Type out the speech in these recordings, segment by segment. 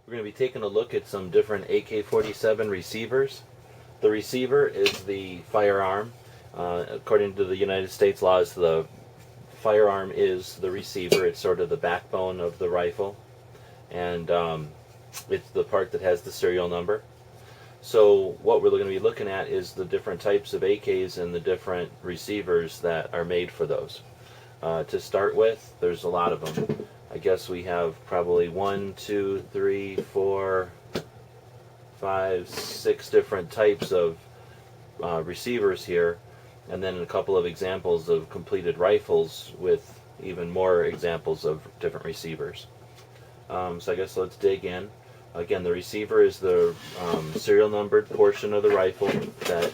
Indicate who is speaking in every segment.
Speaker 1: We're going to be taking a look at some different AK-47 receivers. The receiver is the firearm. According to the United States laws, the firearm is the receiver. It's sort of the backbone of the rifle, and it's the part that has the serial number. So what we're going to be looking at is the different types of AKs and the different receivers that are made for those. To start with, there's a lot of them. I guess we have probably 1, 2, 3, 4, 5, 6 different types of receivers here, and then a couple of examples of completed rifles with even more examples of different receivers. So I guess let's dig in. Again, the receiver is the serial numbered portion of the rifle that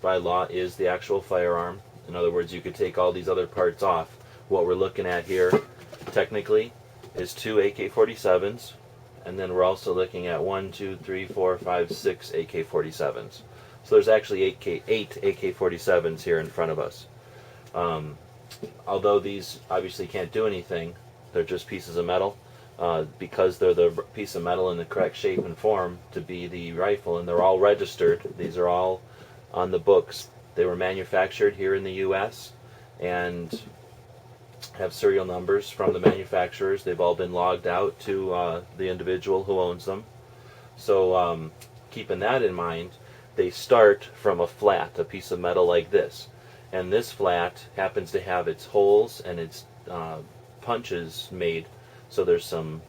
Speaker 1: by law is the actual firearm. In other words, you could take all these other parts off. What we're looking at here technically is 2 AK-47s, and then we're also looking at 1, 2, 3, 4, 5, 6 AK-47s. So there's actually 8 AK-47s here in front of us. Although these obviously can't do anything, they're just pieces of metal. Because they're the piece of metal in the correct shape and form to be the rifle, and they're all registered. These are all on the books. They were manufactured here in the U.S. and have serial numbers from the manufacturers. They've all been logged out to the individual who owns them. So keeping that in mind, they start from a flat, a piece of metal like this. And this flat happens to have its holes and its punches made. So there's some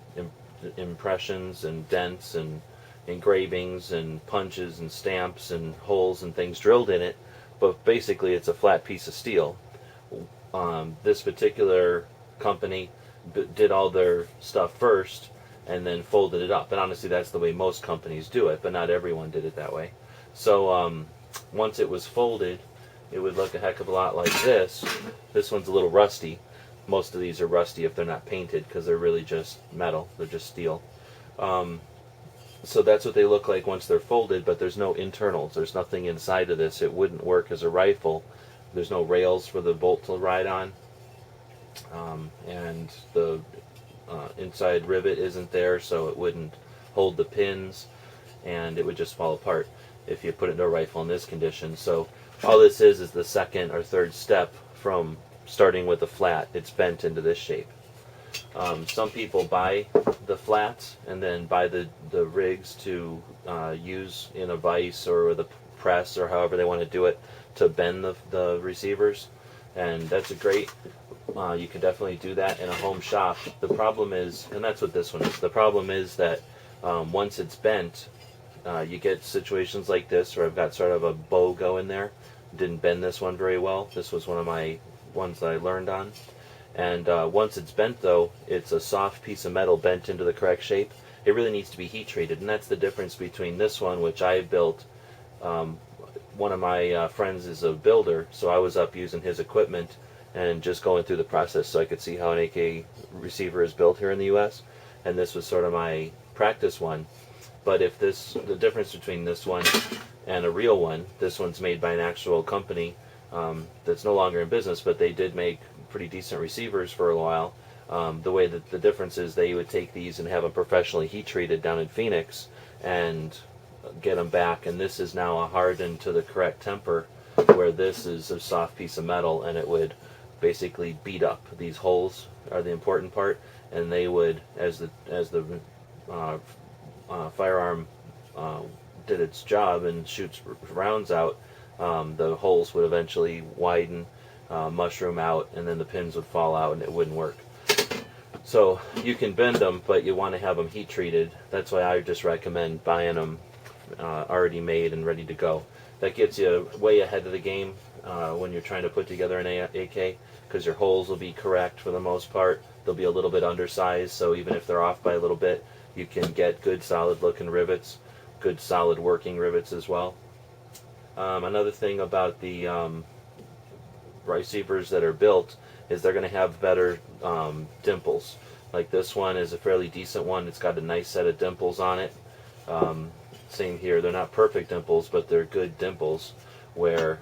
Speaker 1: impressions and dents and engravings and punches and stamps and holes and things drilled in it, but basically it's a flat piece of steel. This particular company did all their stuff first and then folded it up, and honestly that's the way most companies do it, but not everyone did it that way. So once it was folded, it would look a heck of a lot like this. This one's a little rusty. Most of these are rusty if they're not painted, because they're really just metal, they're just steel. So that's what they look like once they're folded, but there's no internals, there's nothing inside of this. It wouldn't work as a rifle. There's no rails for the bolt to ride on, and the inside rivet isn't there, so it wouldn't hold the pins, and it would just fall apart if you put it into a rifle in this condition. So all this is the second or third step from starting with a flat. It's bent into this shape. Some people buy the flats and then buy the rigs to use in a vise or with a press or however they want to do it to bend the receivers, and that's a great, you can definitely do that in a home shop. The problem is, and that's what this one is, the problem is that once it's bent, you get situations like this where I've got sort of a bow going there. Didn't bend this one very well. This was one of my ones that I learned on, and once it's bent though, it's a soft piece of metal bent into the correct shape. It really needs to be heat treated, and that's the difference between this one, which I built. One of my friends is a builder, so I was up using his equipment and just going through the process so I could see how an AK receiver is built here in the US, and this was sort of my practice one. But if the difference between this one and a real one, this one's made by an actual company that's no longer in business, but they did make pretty decent receivers for a while. The way that the difference is, they would take these and have them professionally heat treated down in Phoenix and get them back, and this is now a hardened to the correct temper, where this is a soft piece of metal, and it would basically beat up. These holes are the important part, and they would, as the firearm did its job and shoots rounds out, the holes would eventually widen, mushroom out, and then the pins would fall out and it wouldn't work. So you can bend them, but you want to have them heat treated. That's why I just recommend buying them already made and ready to go. That gets you way ahead of the game when you're trying to put together an AK, because your holes will be correct for the most part. They'll be a little bit undersized, so even if they're off by a little bit, you can get good solid looking rivets, good solid working rivets as well. Another thing about the receivers that are built is they're going to have better dimples. Like this one is a fairly decent one. It's got a nice set of dimples on it. Same here. They're not perfect dimples, but they're good dimples where,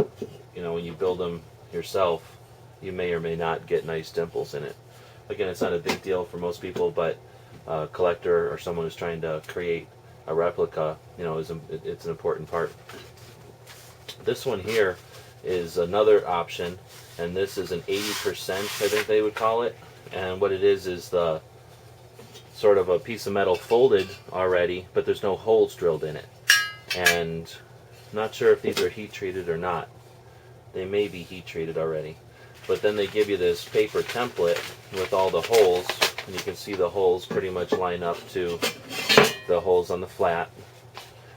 Speaker 1: you know, when you build them yourself, you may or may not get nice dimples in it. Again, it's not a big deal for most people, but collector or someone who's trying to create a replica, you know, it's an important part. This one here is another option, and this is an 80%, I think they would call it. And what it is the sort of a piece of metal folded already, but there's no holes drilled in it. And I'm not sure if these are heat treated or not. They may be heat treated already. But then they give you this paper template with all the holes, and you can see the holes pretty much line up to the holes on the flat.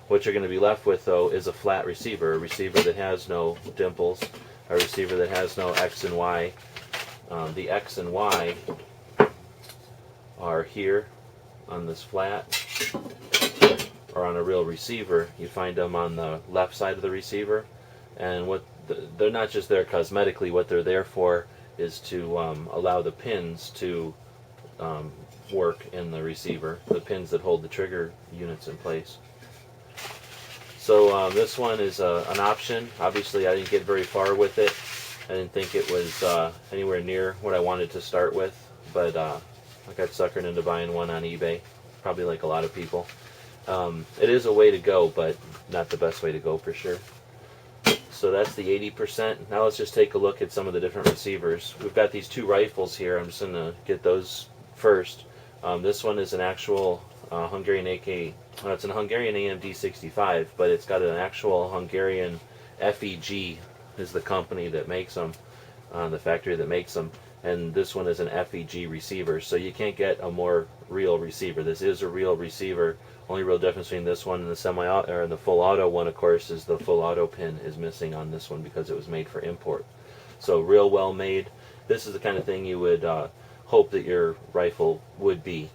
Speaker 1: What you're going to be left with, though, is a flat receiver, a receiver that has no dimples, a receiver that has no X and Y. The X and Y are here on this flat, or on a real receiver. You find them on the left side of the receiver, and they're not just there cosmetically. What they're there for is to allow the pins to work in the receiver, the pins that hold the trigger units in place. So this one is an option. Obviously, I didn't get very far with it. I didn't think it was anywhere near what I wanted to start with, but I got suckered into buying one on eBay, probably like a lot of people. It is a way to go, but not the best way to go for sure. So that's the 80%. Now let's just take a look at some of the different receivers. We've got these two rifles here. I'm just going to get those first. This one is an actual Hungarian AK. It's an Hungarian Amd 65, but it's got an actual Hungarian FEG is the company that makes them, the factory that makes them. And this one is an FEG receiver, so you can't get a more real receiver. This is a real receiver. Only real difference between this one and the semi-auto, or the full auto one, of course, is the full auto pin is missing on this one because it was made for import. So real well made. This is the kind of thing you would hope that your rifle would be.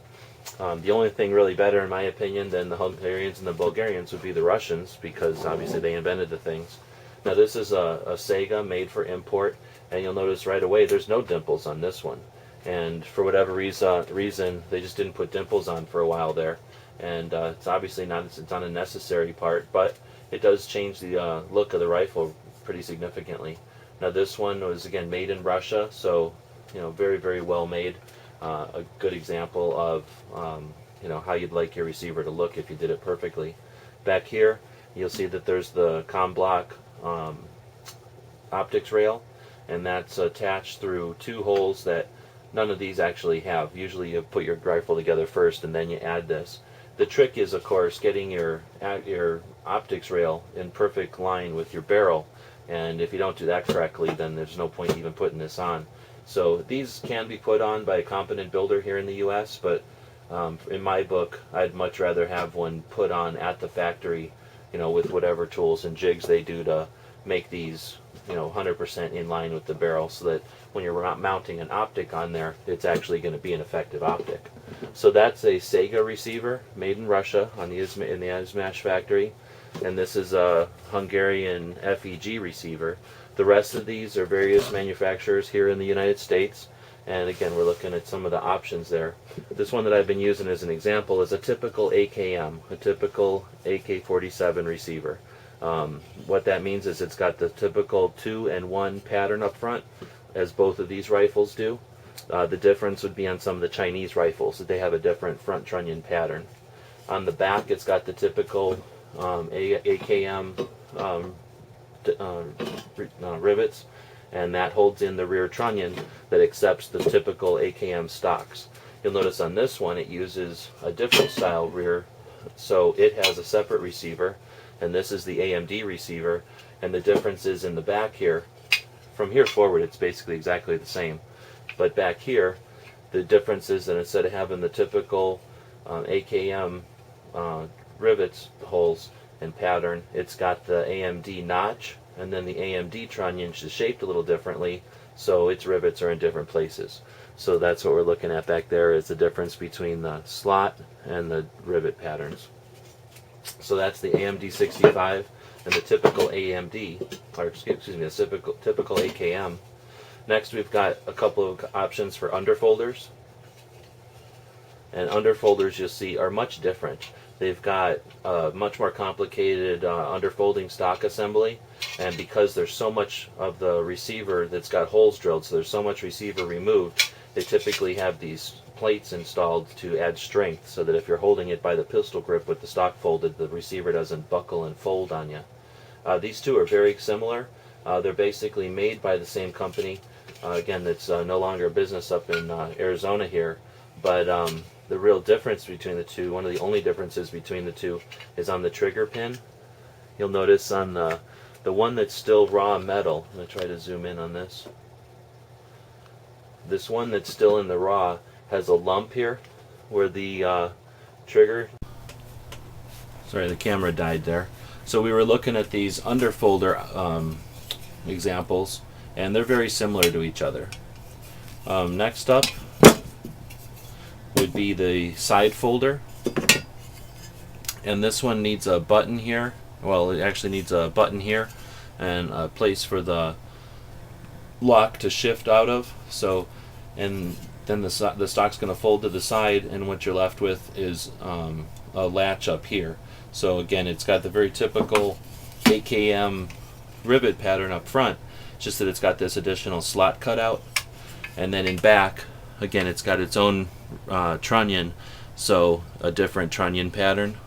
Speaker 1: The only thing really better, in my opinion, than the Hungarians and the Bulgarians would be the Russians, because obviously they invented the things. Now this is a Sega made for import, and you'll notice right away there's no dimples on this one. And for whatever reason, they just didn't put dimples on for a while there. And it's obviously it's not a necessary part, but it does change the look of the rifle pretty significantly. Now this one was again made in Russia, so you know, very, very well made. A good example of you know, how you'd like your receiver to look if you did it perfectly. Back here you'll see that there's the Comm block optics rail, and that's attached through two holes that none of these actually have. Usually you put your rifle together first and then you add this. The trick is, of course, getting your optics rail in perfect line with your barrel, and if you don't do that correctly, then there's no point even putting this on. So these can be put on by a competent builder here in the US, but in my book, I'd much rather have one put on at the factory, you know, with whatever tools and jigs they do to make these, you know, 100% in line with the barrel, so that when you're mounting an optic on there, it's actually going to be an effective optic. So that's a Sega receiver made in Russia in the Izmash factory, and this is a Hungarian FEG receiver. The rest of these are various manufacturers here in the United States, and again, we're looking at some of the options there. This one that I've been using as an example is a typical AKM, a typical AK47 receiver. What that means is it's got the typical 2 and 1 pattern up front, as both of these rifles do. The difference would be on some of the Chinese rifles, that they have a different front trunnion pattern. On the back, it's got the typical AKM rivets, and that holds in the rear trunnion that accepts the typical AKM stocks. You'll notice on this one it uses a different style rear, so it has a separate receiver, and this is the Amd receiver, and the difference is in the back here. From here forward it's basically exactly the same, but back here the difference is that instead of having the typical AKM rivets, holes, and pattern, it's got the Amd notch, and then the Amd trunnion is shaped a little differently, so its rivets are in different places. So that's what we're looking at back there, is the difference between the slot and the rivet patterns. So that's the Amd 65 and the typical Amd, or excuse me, the typical AKM. Next we've got a couple of options for underfolders. And underfolders, you'll see, are much different. They've got a much more complicated underfolding stock assembly, and because there's so much of the receiver that's got holes drilled, so there's so much receiver removed, they typically have these plates installed to add strength, so that if you're holding it by the pistol grip with the stock folded, the receiver doesn't buckle and fold on you. These two are very similar. They're basically made by the same company. Again, it's no longer a business up in Arizona here, but the real difference between the two, one of the only differences between the two, is on the trigger pin. You'll notice on the one that's still raw metal, I'm going to try to zoom in on this. This one that's still in the raw has a lump here where the trigger, sorry, the camera died there. So we were looking at these underfolder examples, and they're very similar to each other. Next up would be the side folder, and this one needs a button here. Well, it actually needs a button here and a place for the lock to shift out of. So, and then the stock's going to fold to the side, and what you're left with is a latch up here. So again, it's got the very typical AKM rivet pattern up front, just that it's got this additional slot cutout, and then in back, again, it's got its own trunnion, so a different trunnion pattern.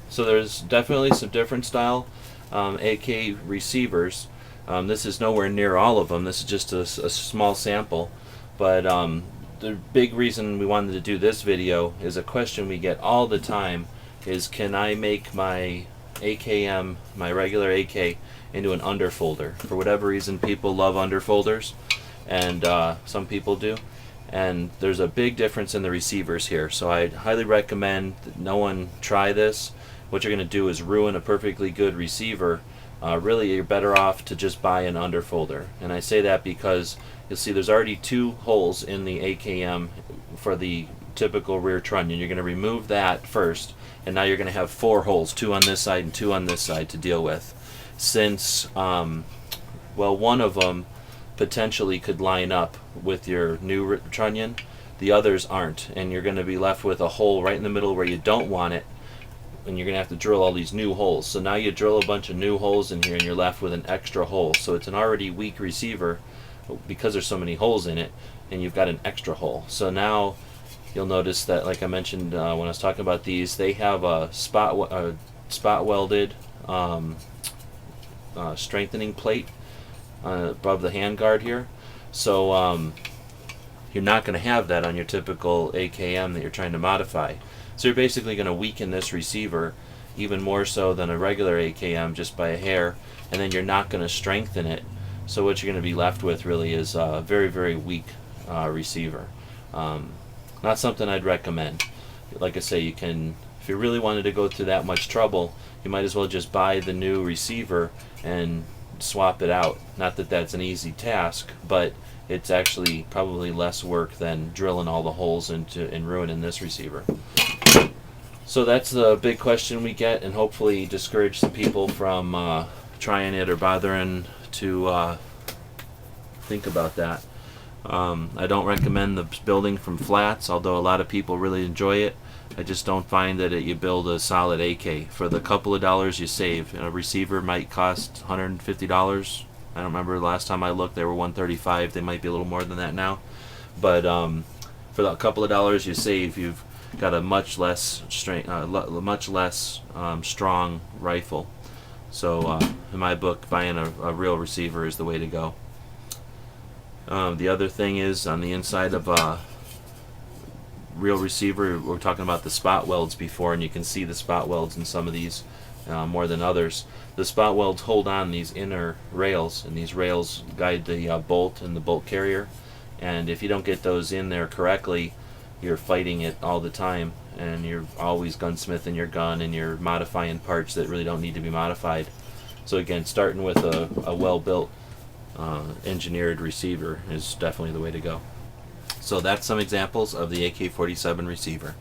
Speaker 1: So there's definitely some different style AK receivers. This is nowhere near all of them. This is just a small sample, but the big reason we wanted to do this video is a question we get all the time is, can I make my AKM, my regular AK, into an underfolder? For whatever reason, people love underfolders, and some people do, and there's a big difference in the receivers here, so I highly recommend that no one try this. What you're going to do is ruin a perfectly good receiver. Really, you're better off to just buy an underfolder, and I say that because you'll see there's already 2 holes in the AKM for the typical rear trunnion. You're going to remove that first, and now you're going to have 4 holes, 2 on this side and 2 on this side to deal with. Since, well, one of them potentially could line up with your new trunnion, the others aren't, and you're going to be left with a hole right in the middle where you don't want it, and you're going to have to drill all these new holes. So now you drill a bunch of new holes in here, and you're left with an extra hole. So it's an already weak receiver because there's so many holes in it, and you've got an extra hole. So now you'll notice that, like I mentioned when I was talking about these, they have a spot welded strengthening plate above the handguard here. So you're not going to have that on your typical AKM that you're trying to modify. So you're basically going to weaken this receiver even more so than a regular AKM just by a hair, and then you're not going to strengthen it. So what you're going to be left with really is a very, very weak receiver. Not something I'd recommend. Like I say, you can, if you really wanted to go through that much trouble, you might as well just buy the new receiver and swap it out. Not that that's an easy task, but it's actually probably less work than drilling all the holes into and ruining this receiver. So that's the big question we get, and hopefully discourage some people from trying it or bothering to think about that. I don't recommend the building from flats, although a lot of people really enjoy it. I just don't find that you build a solid AK. For the couple of dollars you save, a receiver might cost $150. I don't remember the last time I looked, they were $135. They might be a little more than that now. But for the couple of dollars you save, you've got a much less strong rifle. So in my book, buying a real receiver is the way to go. The other thing is, on the inside of a real receiver, we were talking about the spot welds before, and you can see the spot welds in some of these more than others. The spot welds hold on these inner rails, and these rails guide the bolt and the bolt carrier, and if you don't get those in there correctly, you're fighting it all the time, and you're always gunsmithing your gun, and you're modifying parts that really don't need to be modified. So again, starting with a well-built engineered receiver is definitely the way to go. So that's some examples of the AK47 receiver.